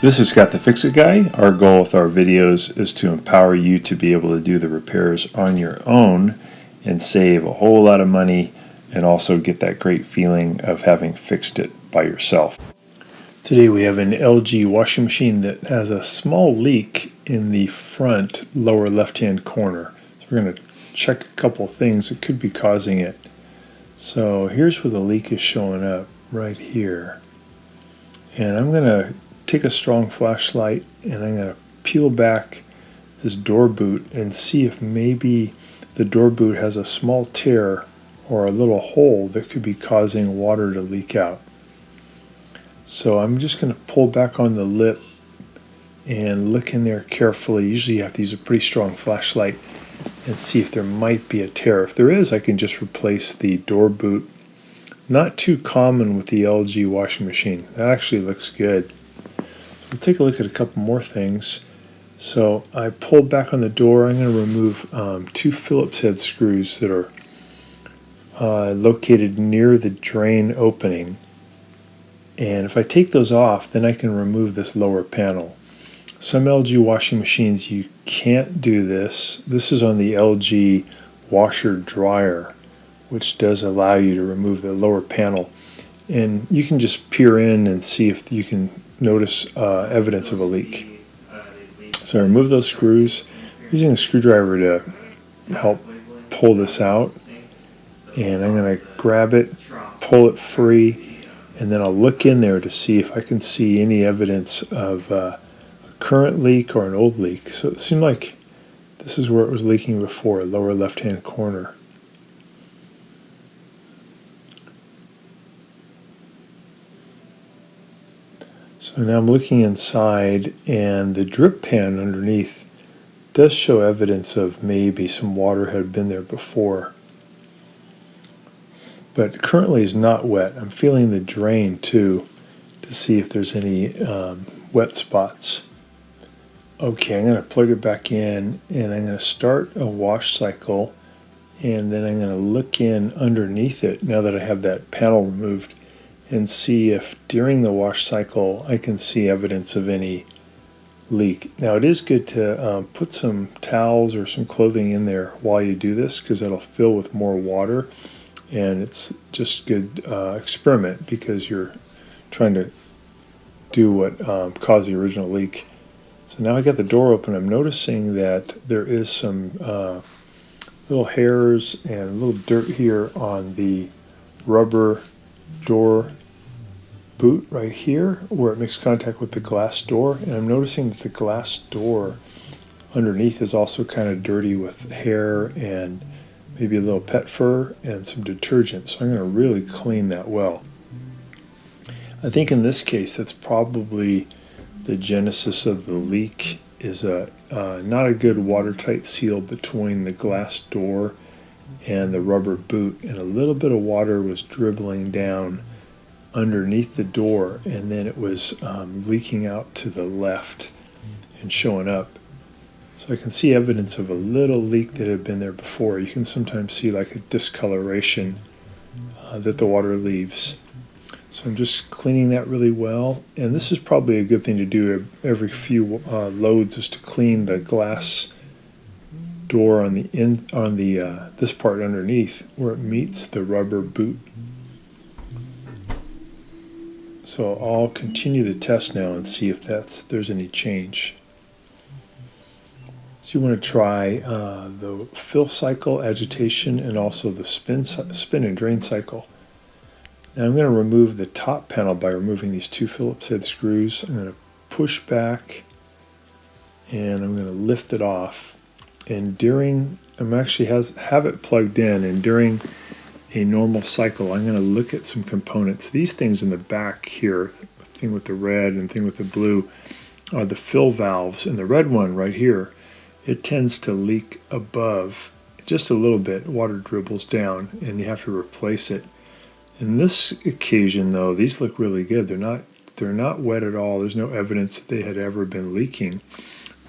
This is Scott the Fix-It Guy. Our goal with our videos is to empower you to be able to do the repairs on your own and save a whole lot of money and also get that great feeling of having fixed it by yourself. Today we have an LG washing machine that has a small leak in the front lower left-hand corner. So we're going to check a couple things that could be causing it. So here's where the leak is showing up, right here. And I'm going to take a strong flashlight and I'm going to peel back this door boot and see if maybe the door boot has a small tear or a little hole that could be causing water to leak out. So I'm just going to pull back on the lip and look in there carefully. Usually you have to use a pretty strong flashlight and see if there might be a tear. If there is, I can just replace the door boot. Not too common with the LG washing machine. That actually looks good. We'll take a look at a couple more things. So I pulled back on the door. I'm going to remove two Phillips head screws that are located near the drain opening. And if I take those off, then I can remove this lower panel. Some LG washing machines, you can't do this. This is on the LG washer dryer, which does allow you to remove the lower panel. And you can just peer in and see if you can notice evidence of a leak. So I remove those screws using a screwdriver to help pull this out. And I'm going to grab it, pull it free, and then I'll look in there to see if I can see any evidence of a current leak or an old leak. So it seemed like this is where it was leaking before, lower left-hand corner. So now I'm looking inside, and the drip pan underneath does show evidence of maybe some water had been there before. But currently is not wet. I'm feeling the drain too to see if there's any wet spots. Okay, I'm going to plug it back in, and I'm going to start a wash cycle, and then I'm going to look in underneath it now that I have that panel removed and see if during the wash cycle I can see evidence of any leak. Now it is good to put some towels or some clothing in there while you do this, because it'll fill with more water, and it's just good experiment because you're trying to do what caused the original leak. So now I got the door open. I'm noticing that there is some little hairs and a little dirt here on the rubber door boot right here where it makes contact with the glass door, and I'm noticing that the glass door underneath is also kind of dirty with hair and maybe a little pet fur and some detergent, so I'm going to really clean that well. I think in this case that's probably the genesis of the leak, is not a good watertight seal between the glass door and the rubber boot, and a little bit of water was dribbling down underneath the door, and then it was leaking out to the left and showing up. So I can see evidence of a little leak that had been there before. You can sometimes see like a discoloration that the water leaves. So I'm just cleaning that really well, and this is probably a good thing to do every few loads, is to clean the glass door on the this part underneath where it meets the rubber boot. So I'll continue the test now and see if there's any change. So you want to try the fill cycle, agitation, and also the spin and drain cycle. Now I'm going to remove the top panel by removing these two Phillips head screws. I'm going to push back and I'm going to lift it off. And I'm actually have it plugged in, and during a normal cycle I'm going to look at some components. These things in the back here, the thing with the red and the thing with the blue, are the fill valves, and the red one right here, it tends to leak above just a little bit. Water dribbles down and you have to replace it. In this occasion though, these look really good. They're not wet at all. There's no evidence that they had ever been leaking.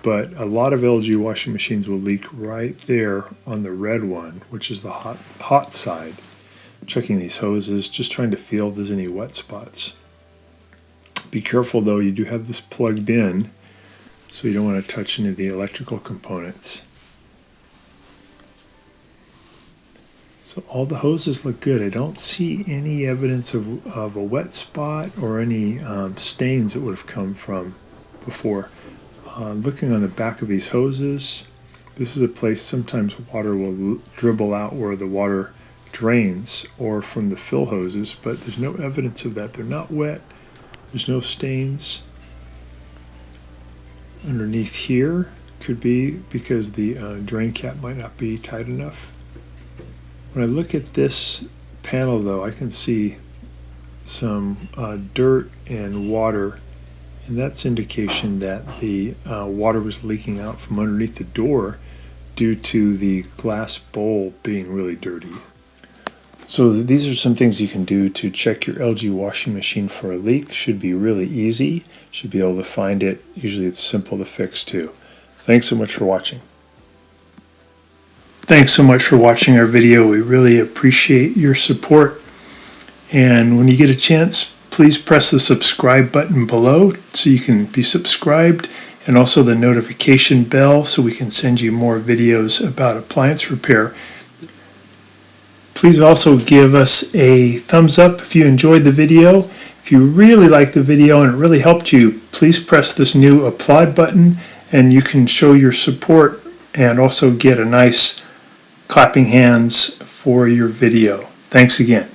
But a lot of LG washing machines will leak right there on the red one, which is the hot side. Checking these hoses, just trying to feel if there's any wet spots. Be careful though, you do have this plugged in, so you don't want to touch any of the electrical components. So all the hoses look good. I don't see any evidence of a wet spot or any stains that would have come from before. Looking on the back of these hoses, this is a place sometimes water will dribble out where the water drains or from the fill hoses, but there's no evidence of that. They're not wet. There's no stains. Underneath here could be because the drain cap might not be tight enough. When I look at this panel though, I can see some dirt and water, and that's indication that the water was leaking out from underneath the door due to the glass bowl being really dirty. So these are some things you can do to check your LG washing machine for a leak. Should be really easy. Should be able to find it. Usually it's simple to fix too. Thanks so much for watching. Thanks so much for watching our video. We really appreciate your support. And when you get a chance, please press the subscribe button below so you can be subscribed, and also the notification bell so we can send you more videos about appliance repair. Please also give us a thumbs up if you enjoyed the video. If you really liked the video and it really helped you, please press this new applaud button and you can show your support and also get a nice clapping hands for your video. Thanks again.